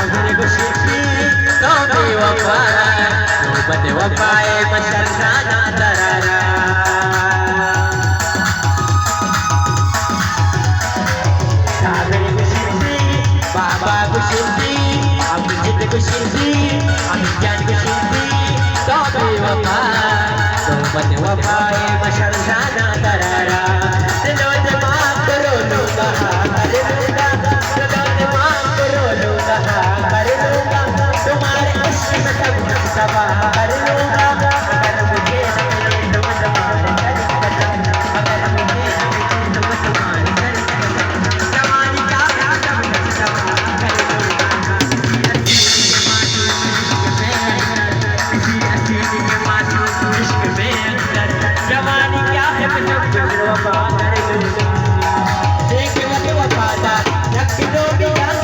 सागर गुशी तो बेवफा नौबत वफाए मशर खाना दरारा सागर गुशी बाबा गुशी अभिजित गुशी अभिज्ञान गुशी तो बेवफा नौबत वफाए मशर खाना दरारा दिलों से माफ करो लूंगा कर लूंगा दिलों से माफ करो लूंगा कर लूंगा तुम्हारे इश्क में सब सवार लूंगा